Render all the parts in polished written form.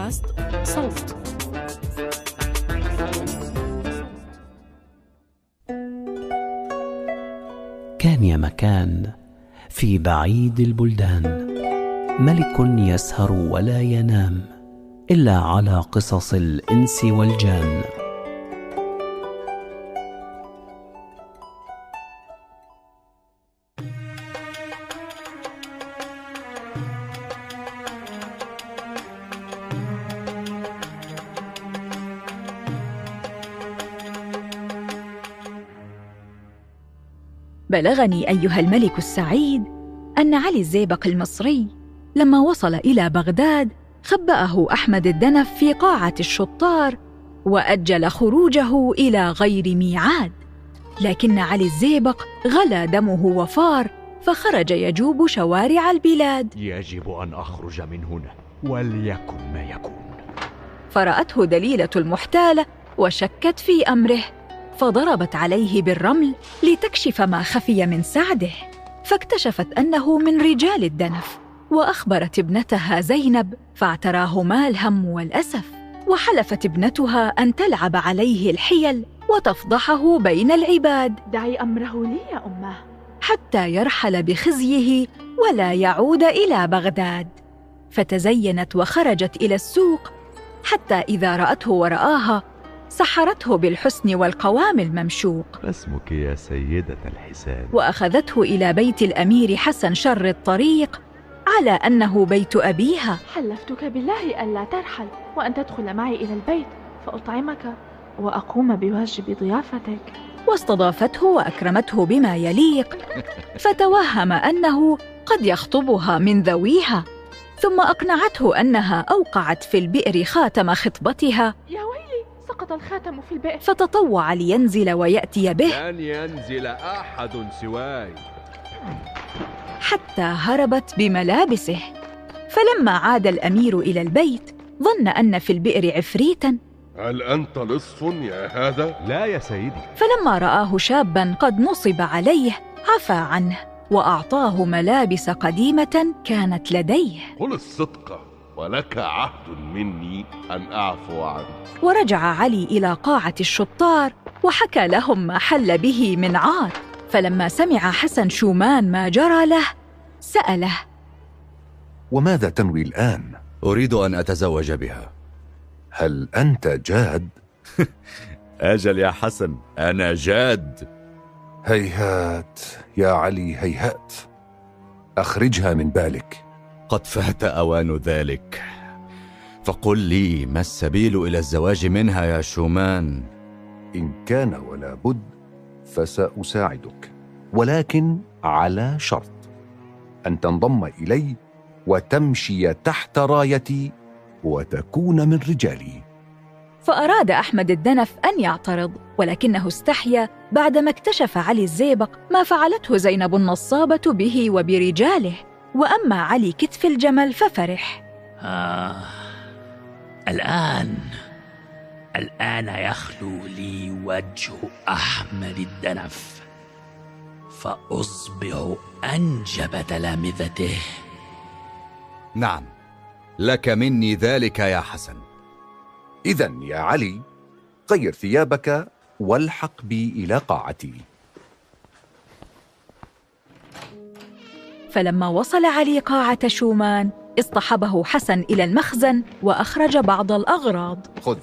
بودكاست صوت. كان يا مكان في بعيد البلدان ملك يسهر ولا ينام إلا على قصص الإنس والجان. بلغني أيها الملك السعيد أن علي الزيبق المصري لما وصل إلى بغداد خبأه أحمد الدنف في قاعة الشطار وأجل خروجه إلى غير ميعاد، لكن علي الزيبق غلى دمه وفار فخرج يجوب شوارع البلاد. يجب أن أخرج من هنا وليكن ما يكون. فرأته دليلة المحتالة وشكت في أمره، فضربت عليه بالرمل لتكشف ما خفي من سعده، فاكتشفت أنه من رجال الدنف، وأخبرت ابنتها زينب فاعتراهما الهم والأسف، وحلفت ابنتها أن تلعب عليه الحيل وتفضحه بين العباد. دعي أمره لي يا أمه، حتى يرحل بخزيه ولا يعود إلى بغداد. فتزينت وخرجت إلى السوق، حتى إذا رأته ورآها سحرته بالحسن والقوام الممشوق. ما اسمك يا سيدة الحسان؟ وأخذته إلى بيت الأمير حسن شر الطريق على أنه بيت أبيها. حلفتك بالله ألا ترحل وأن تدخل معي إلى البيت فأطعمك وأقوم بواجب ضيافتك. واستضافته وأكرمته بما يليق، فتوهم أنه قد يخطبها من ذويها، ثم أقنعته أنها أوقعت في البئر خاتم خطبتها. يا ويلي، سقط الخاتم في البئر. فتطوع لينزل ويأتي به، لن ينزل أحد سواي، حتى هربت بملابسه. فلما عاد الأمير إلى البيت ظن أن في البئر عفريتا. هل أنت لص يا هذا؟ لا يا سيدي. فلما رآه شابا قد نصب عليه عفى عنه وأعطاه ملابس قديمة كانت لديه. قل الصدق ولك عهد مني أن أعفو عنك. ورجع علي إلى قاعة الشطار وحكى لهم ما حل به من عار. فلما سمع حسن شومان ما جرى له سأله: وماذا تنوي الآن؟ أريد أن أتزوج بها. هل أنت جاد؟ أجل يا حسن، أنا جاد. هيهات يا علي، هيهات، أخرجها من بالك. قد فات أوان ذلك، فقل لي ما السبيل إلى الزواج منها يا شومان؟ إن كان ولا بد فسأساعدك، ولكن على شرط أن تنضم إلي وتمشي تحت رايتي وتكون من رجالي. فأراد أحمد الدنف أن يعترض، ولكنه استحيا بعدما اكتشف علي الزيبق ما فعلته زينب النصابة به وبرجاله. وأما علي كتف الجمل ففرح. الآن يخلو لي وجه أحمد الدنف، فأصبح أنجب تلامذته. نعم، لك مني ذلك يا حسن. إذن يا علي، غير ثيابك والحق بي إلى قاعتي. فلما وصل علي قاعة شومان اصطحبه حسن إلى المخزن وأخرج بعض الأغراض. خذ،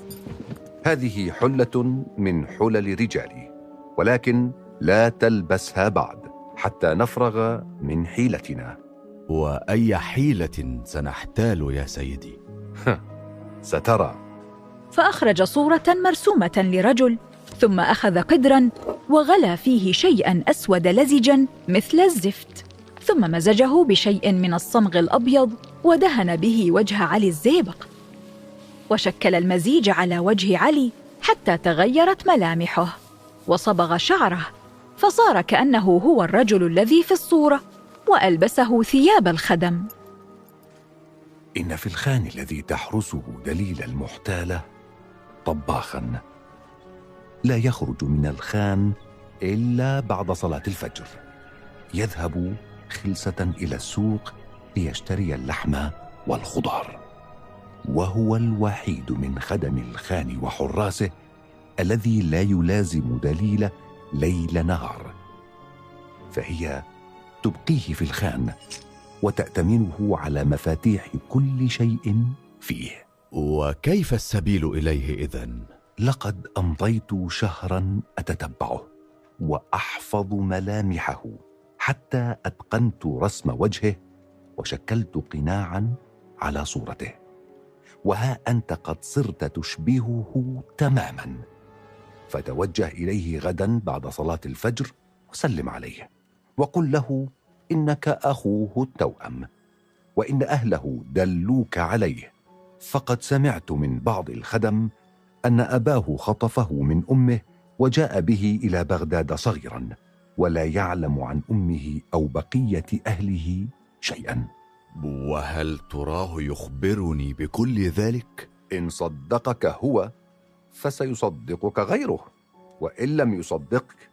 هذه حلة من حلل رجالي، ولكن لا تلبسها بعد حتى نفرغ من حيلتنا. وأي حيلة سنحتال يا سيدي؟ سترى. فأخرج صورة مرسومة لرجل، ثم أخذ قدراً وغلى فيه شيئاً أسود لزجاً مثل الزفت، ثم مزجه بشيء من الصمغ الأبيض ودهن به وجه علي الزيبق، وشكل المزيج على وجه علي حتى تغيرت ملامحه، وصبغ شعره فصار كأنه هو الرجل الذي في الصورة، وألبسه ثياب الخدم. إن في الخان الذي تحرسه دليل المحتالة طباخاً لا يخرج من الخان إلا بعد صلاة الفجر، يذهب خلسة إلى السوق ليشتري اللحم والخضار، وهو الوحيد من خدم الخان وحراسه الذي لا يلازم دليل ليل نهار، فهي تبقيه في الخان وتأتمنه على مفاتيح كل شيء فيه. وكيف السبيل إليه إذن؟ لقد أمضيت شهرا أتتبعه وأحفظ ملامحه حتى أتقنت رسم وجهه وشكلت قناعا على صورته، وها أنت قد صرت تشبهه تماما. فتوجه إليه غدا بعد صلاة الفجر وسلم عليه وقل له إنك أخوه التوأم، وإن أهله دلوك عليه، فقد سمعت من بعض الخدم أن أباه خطفه من أمه وجاء به إلى بغداد صغيرا، ولا يعلم عن أمه أو بقية أهله شيئا. وهل تراه يخبرني بكل ذلك؟ إن صدقك هو فسيصدقك غيره، وإن لم يصدقك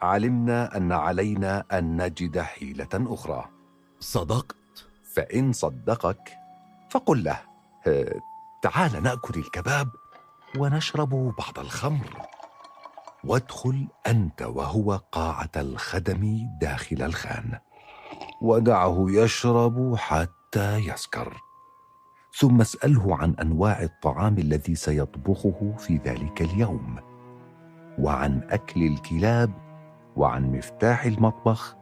علمنا أن علينا أن نجد حيلة أخرى. صدقت؟ فإن صدقك فقل له تعال نأكل الكباب ونشرب بعض الخمر، وادخل أنت وهو قاعة الخدم داخل الخان، ودعه يشرب حتى يسكر، ثم اسأله عن أنواع الطعام الذي سيطبخه في ذلك اليوم، وعن أكل الكلاب، وعن مفتاح المطبخ،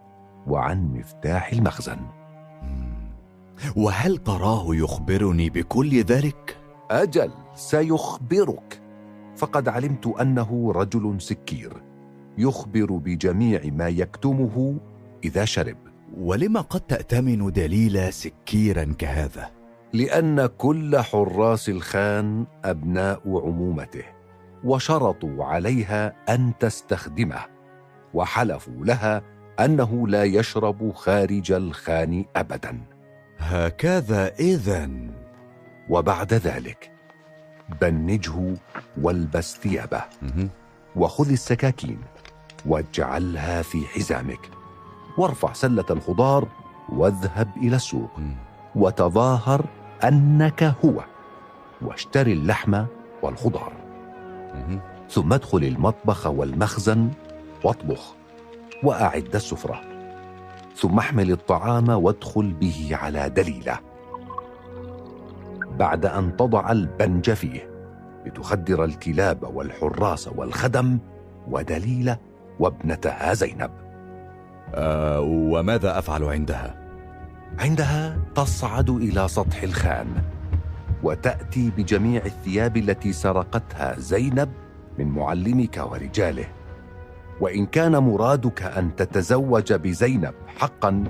وعن مفتاح المخزن. وهل تراه يخبرني بكل ذلك؟ أجل، سيخبرك، فقد علمت أنه رجل سكير يخبر بجميع ما يكتمه إذا شرب. ولما قد تأتمن دليل سكيرا كهذا؟ لأن كل حراس الخان أبناء عمومته، وشرطوا عليها أن تستخدمه، وحلفوا لها أنه لا يشرب خارج الخان أبدا. هكذا إذن. وبعد ذلك بنجه والبس ثيابه، وخذ السكاكين واجعلها في حزامك، وارفع سلة الخضار واذهب إلى السوق وتظاهر أنك هو، واشتري اللحم والخضار، ثم ادخل المطبخ والمخزن واطبخ وأعد السفرة، ثم احمل الطعام وادخل به على دليلة بعد أن تضع البنج فيه، لتخدر الكلاب والحراس والخدم ودليلة وابنتها زينب. وماذا أفعل عندها؟ عندها تصعد إلى سطح الخان وتأتي بجميع الثياب التي سرقتها زينب من معلمك ورجاله، وإن كان مرادك أن تتزوج بزينب حقا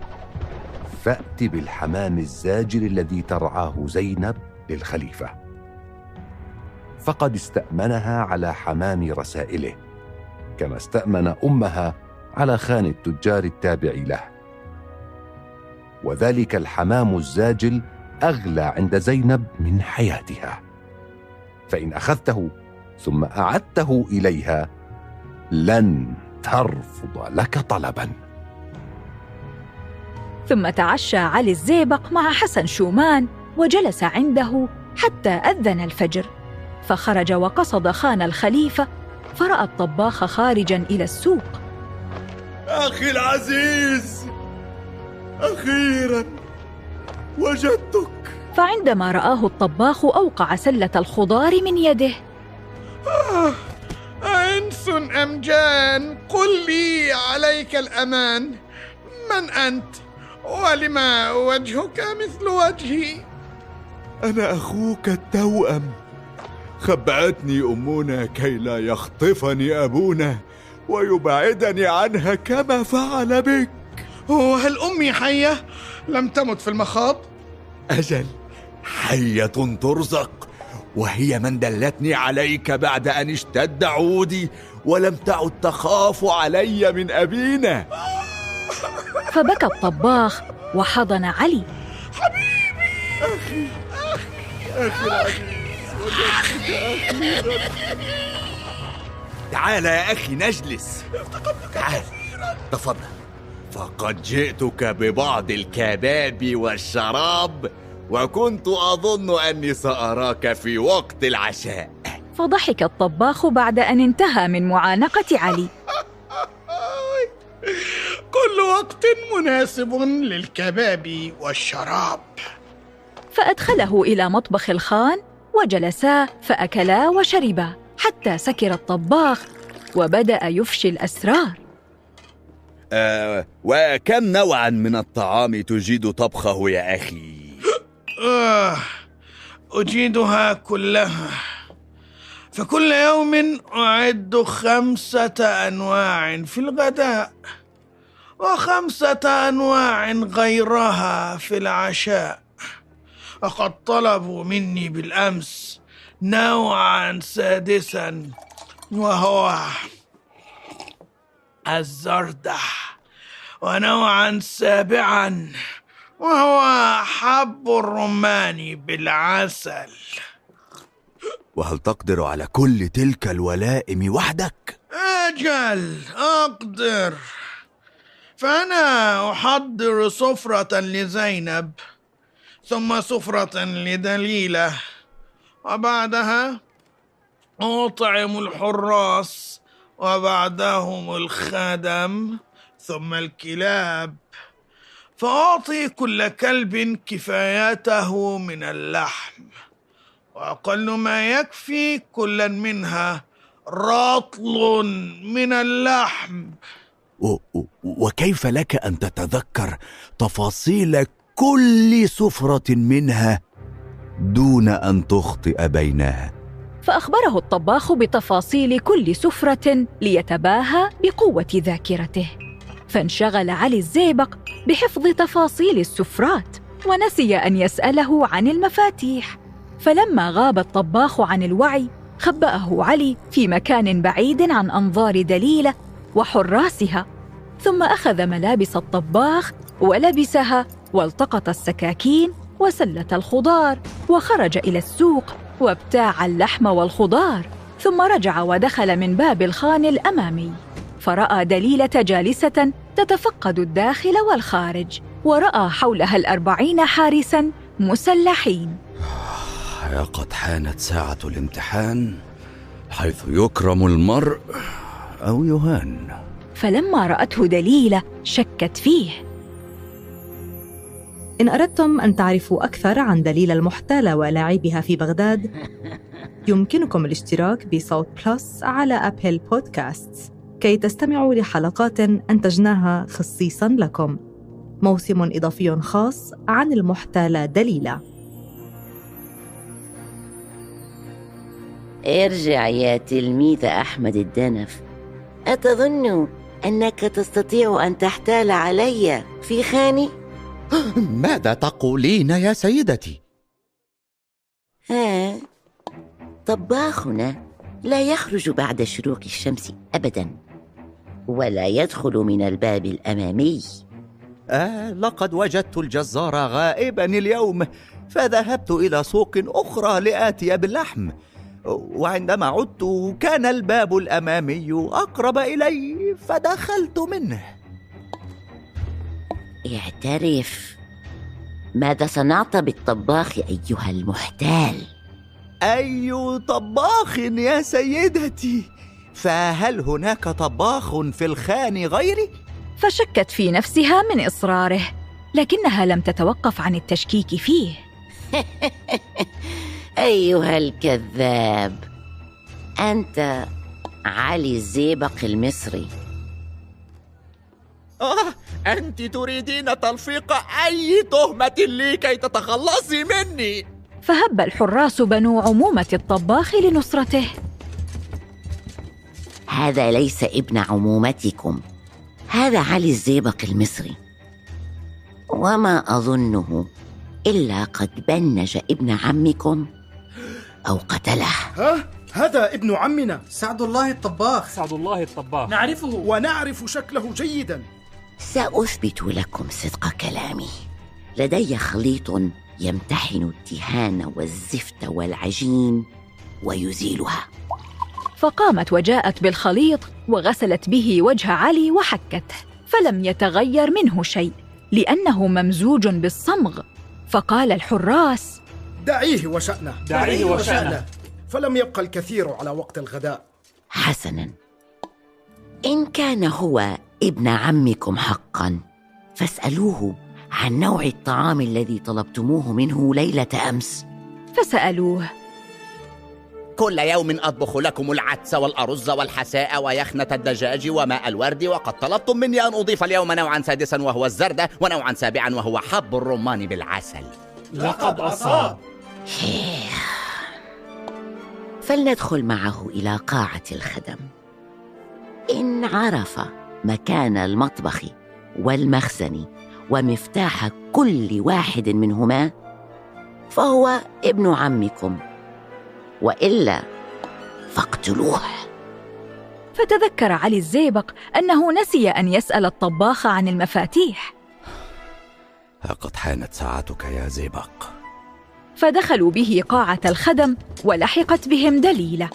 فأت بالحمام الزاجر الذي ترعاه زينب للخليفة، فقد استأمنها على حمام رسائله، كما استأمن أمها على خان التجار التابع له، وذلك الحمام الزاجل أغلى عند زينب من حياتها، فإن أخذته ثم أعدته إليها لن ترفض لك طلبا. ثم تعشى علي الزيبق مع حسن شومان وجلس عنده حتى أذن الفجر، فخرج وقصد خان الخليفة، فرأى الطباخ خارجا إلى السوق. أخي العزيز، أخيرا وجدتك. فعندما رآه الطباخ أوقع سلة الخضار من يده. أنس أم جان؟ قل لي عليك الأمان، من أنت؟ ولما وجهك مثل وجهي؟ أنا أخوك التوأم، خبأتني أمنا كي لا يخطفني أبونا ويبعدني عنها كما فعل بك. وهل أمي حية؟ لم تمت في المخاض؟ أجل، حية ترزق، وهي من دلتني عليك بعد أن اشتد عودي ولم تعد تخاف علي من أبينا. فبكى الطباخ وحضن علي. حبيبي، أخي العزيز، وجدتك أخيرا. تعال يا أخي نجلس. تعال، تفضل، فقد جئتك ببعض الكباب والشراب وكنت أظن أني سأراك في وقت العشاء. فضحك الطباخ بعد أن انتهى من معانقة علي. كل وقت مناسب للكباب والشراب. فأدخله إلى مطبخ الخان وجلسا فأكلا وشربا حتى سكر الطباخ وبدأ يفشي الأسرار. وكم نوعا من الطعام تجيد طبخه يا أخي؟ أجيدها كلها، فكل يوم أعد 5 أنواع في الغداء و5 أنواع غيرها في العشاء. وقد طلبوا مني بالأمس نوعا سادسا وهو الزردة، ونوعا سابعا وهو حب الرمان بالعسل. وهل تقدر على كل تلك الولائم وحدك؟ أجل أقدر، فأنا أحضر سفرة لزينب ثم سفرة لدليلة، وبعدها أطعم الحراس وبعدهم الخدم ثم الكلاب، فأعطي كل كلب كفايته من اللحم، وأقل ما يكفي كل منها رطل من اللحم. وكيف لك أن تتذكر تفاصيل كل سفرة منها دون أن تخطئ بينها؟ فأخبره الطباخ بتفاصيل كل سفرة ليتباهى بقوة ذاكرته. فانشغل علي الزيبق بحفظ تفاصيل السفرات ونسي أن يسأله عن المفاتيح. فلما غاب الطباخ عن الوعي خبأه علي في مكان بعيد عن أنظار دليلة وحراسها، ثم أخذ ملابس الطباخ ولبسها والتقط السكاكين وسلة الخضار وخرج إلى السوق وابتاع اللحم والخضار، ثم رجع ودخل من باب الخان الأمامي، فرأى دليلة جالسة تتفقد الداخل والخارج، ورأى حولها 40 حارساً مسلحين. قد حانت ساعة الامتحان، حيث يكرم المرء أو يهان. فلما رأته دليلة شكت فيه. إن أردتم أن تعرفوا أكثر عن دليلة المحتالة ولاعبها في بغداد، يمكنكم الاشتراك بصوت بلس على أبل بودكاست كي تستمعوا لحلقات أنتجناها خصيصاً لكم. موسم إضافي خاص عن المحتالة دليلة. ارجع يا تلميذ أحمد الدنف، أتظن أنك تستطيع أن تحتال علي في خاني؟ ماذا تقولين يا سيدتي؟ طباخنا لا يخرج بعد شروق الشمس أبداً، ولا يدخل من الباب الأمامي. لقد وجدت الجزار غائباً اليوم، فذهبت إلى سوق أخرى لآتي باللحم، وعندما عدت كان الباب الأمامي أقرب إلي فدخلت منه. اعترف، ماذا صنعت بالطباخ أيها المحتال؟ أي طباخ يا سيدتي؟ فهل هناك طباخ في الخان غيري؟ فشكت في نفسها من إصراره، لكنها لم تتوقف عن التشكيك فيه. أيها الكذاب، أنت علي الزيبق المصري. أنت تريدين تلفيق أي تهمة لي كي تتخلصي مني. فهب الحراس بنو عمومة الطباخ لنصرته. هذا ليس ابن عمومتكم، هذا علي الزيبق المصري، وما أظنه إلا قد بنج ابن عمكم أو قتله. هذا ابن عمنا سعد الله الطباخ. سعد الله الطباخ نعرفه ونعرف شكله جيدا. سأثبت لكم صدق كلامي. لدي خليط يمتحن الدهان والزفت والعجين ويزيلها. فقامت وجاءت بالخليط وغسلت به وجه علي وحكته، فلم يتغير منه شيء لأنه ممزوج بالصمغ. فقال الحراس: دعيه وشأنه، دعيه وشأنه. فلم يبقى الكثير على وقت الغداء. حسناً، إن كان هو ابن عمكم حقاً فاسألوه عن نوع الطعام الذي طلبتموه منه ليلة أمس. فسألوه: كل يوم أطبخ لكم العدس والأرز والحساء ويخنة الدجاج وماء الورد، وقد طلبتم مني أن أضيف اليوم نوعا سادسا وهو الزردة، ونوعا سابعا وهو حب الرمان بالعسل. لقد أصاب. فلندخل معه إلى قاعة الخدم. إن عرف مكان المطبخ والمخزن ومفتاح كل واحد منهما فهو ابن عمكم، وإلا فاقتلوه. فتذكر علي الزيبق أنه نسي أن يسأل الطباخ عن المفاتيح. لقد حانت ساعتك يا زيبق. فدخلوا به قاعة الخدم ولحقت بهم دليلة،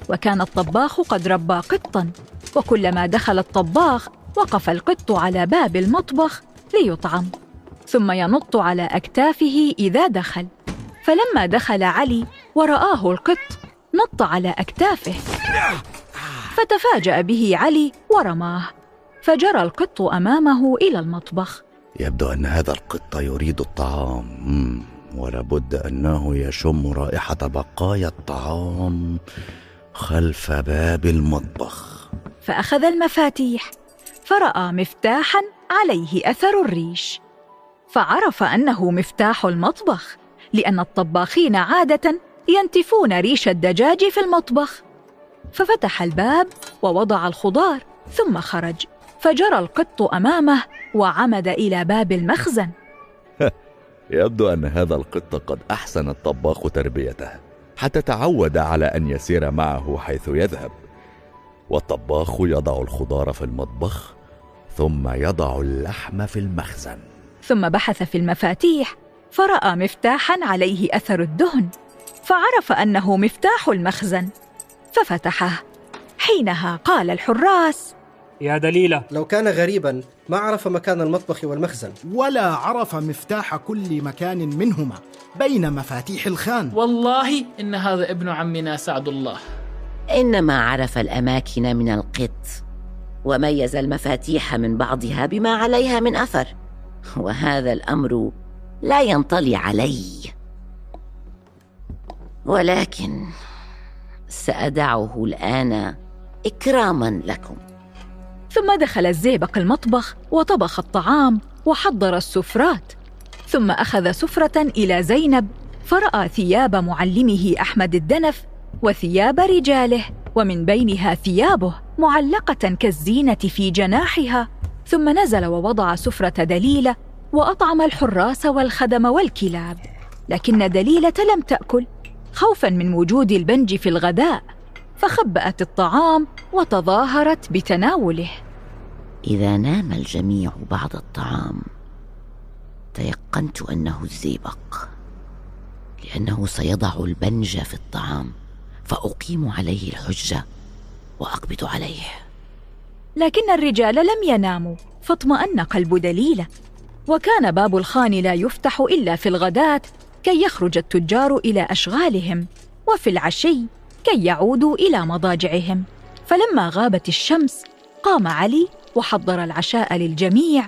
وكان الطباخ قد ربى قطاً، وكلما دخل الطباخ وقف القط على باب المطبخ ليطعم، ثم ينط على أكتافه إذا دخل. فلما دخل علي ورآه القط نط على أكتافه، فتفاجأ به علي ورماه، فجرى القط أمامه إلى المطبخ. يبدو أن هذا القط يريد الطعام، ولابد أنه يشم رائحة بقايا الطعام خلف باب المطبخ. فأخذ المفاتيح فرأى مفتاحاً عليه أثر الريش، فعرف أنه مفتاح المطبخ، لأن الطباخين عادة ينتفون ريش الدجاج في المطبخ. ففتح الباب ووضع الخضار ثم خرج، فجرى القط أمامه وعمد إلى باب المخزن. يبدو أن هذا القط قد أحسن الطباخ تربيته حتى تعود على أن يسير معه حيث يذهب. والطباخ يضع الخضار في المطبخ ثم يضع اللحم في المخزن. ثم بحث في المفاتيح فرأى مفتاحاً عليه أثر الدهن، فعرف أنه مفتاح المخزن ففتحه. حينها قال الحراس: يا دليلة، لو كان غريباً ما عرف مكان المطبخ والمخزن، ولا عرف مفتاح كل مكان منهما بين مفاتيح الخان. والله إن هذا ابن عمنا سعد الله. إنما عرف الأماكن من القط، وميز المفاتيح من بعضها بما عليها من أثر، وهذا الأمر لا ينطلي علي، ولكن سأدعه الآن إكراماً لكم. ثم دخل الزيبق المطبخ وطبخ الطعام وحضر السفرات، ثم أخذ سفرة إلى زينب فرأى ثياب معلمه أحمد الدنف وثياب رجاله، ومن بينها ثيابه معلقة كالزينة في جناحها. ثم نزل ووضع سفرة دليلة وأطعم الحراس والخدم والكلاب، لكن دليلة لم تأكل خوفاً من وجود البنج في الغداء، فخبأت الطعام وتظاهرت بتناوله. إذا نام الجميع بعد الطعام تيقنت أنه الزيبق، لأنه سيضع البنج في الطعام، فأقيم عليه الحجة وأقبض عليه. لكن الرجال لم يناموا، فاطمأن قلب دليلة، وكان باب الخان لا يفتح إلا في الغداة كي يخرج التجار إلى أشغالهم، وفي العشي كي يعودوا إلى مضاجعهم. فلما غابت الشمس قام علي وحضر العشاء للجميع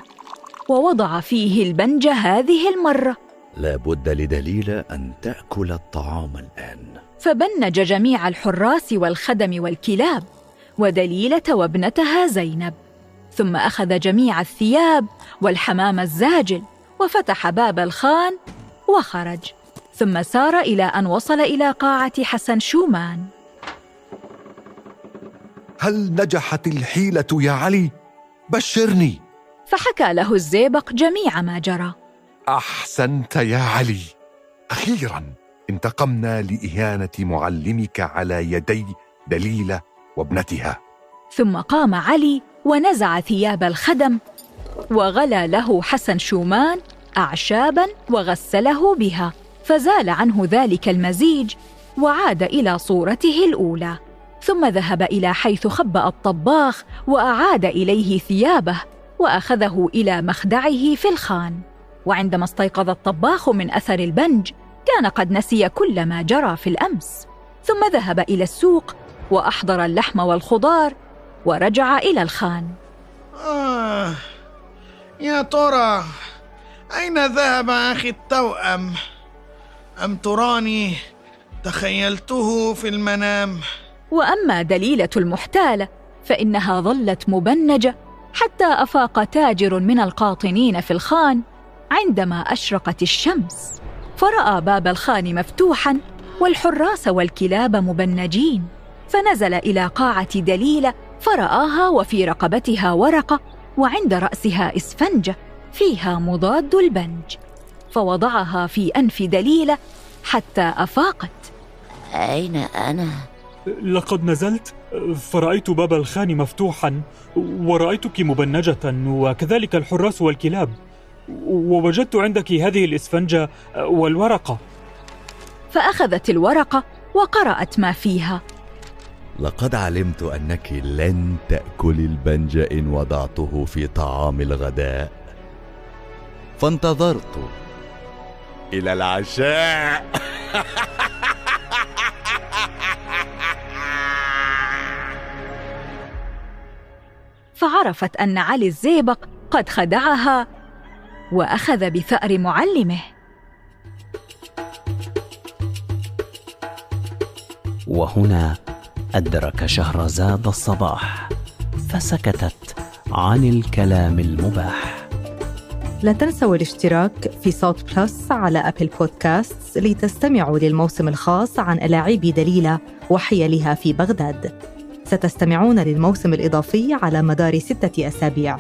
ووضع فيه البنج هذه المرة. لا بد لدليلة أن تأكل الطعام الآن. فبنج جميع الحراس والخدم والكلاب ودليلة وابنتها زينب، ثم أخذ جميع الثياب والحمام الزاجل وفتح باب الخان وخرج، ثم سار إلى أن وصل إلى قاعة حسن شومان. هل نجحت الحيلة يا علي؟ بشرني. فحكى له الزيبق جميع ما جرى. أحسنت يا علي، أخيراً انتقمنا لإهانة معلمك على يدي دليلة وابنتها. ثم قام علي ونزع ثياب الخدم وغلى له حسن شومان أعشاباً وغسله بها، فزال عنه ذلك المزيج وعاد إلى صورته الأولى. ثم ذهب إلى حيث خبأ الطباخ وأعاد إليه ثيابه وأخذه إلى مخدعه في الخان، وعندما استيقظ الطباخ من أثر البنج كان قد نسي كل ما جرى في الأمس، ثم ذهب إلى السوق وأحضر اللحم والخضار ورجع إلى الخان. يا ترى أين ذهب أخي التوأم؟ أم تراني تخيلته في المنام؟ وأما دليلة المحتالة فإنها ظلت مبنجة حتى أفاق تاجر من القاطنين في الخان عندما أشرقت الشمس، فرأى باب الخان مفتوحاً والحراس والكلاب مبنجين، فنزل إلى قاعة دليلة فرآها وفي رقبتها ورقة وعند رأسها إسفنجة فيها مضاد البنج، فوضعها في أنف دليلة حتى أفاقت. أين أنا؟ لقد نزلت فرأيت باب الخان مفتوحا ورأيتك مبنجة وكذلك الحراس والكلاب، ووجدت عندك هذه الإسفنجة والورقة. فأخذت الورقة وقرأت ما فيها. لقد علمت أنك لن تأكل البنج إن وضعته في طعام الغداء، فانتظرت إلى العشاء. فعرفت أن علي الزيبق قد خدعها وأخذ بثأر معلمه. وهنا أدرك شهرزاد الصباح فسكتت عن الكلام المباح. لا تنسوا الاشتراك في صوت بلس على أبل بودكاست لتستمعوا للموسم الخاص عن ألاعيب دليلة وحيلها في بغداد. ستستمعون للموسم الإضافي على مدار 6 أسابيع،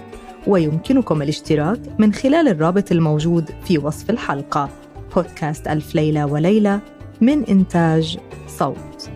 ويمكنكم الاشتراك من خلال الرابط الموجود في وصف الحلقة. بودكاست ألف ليلة وليلة من إنتاج صوت.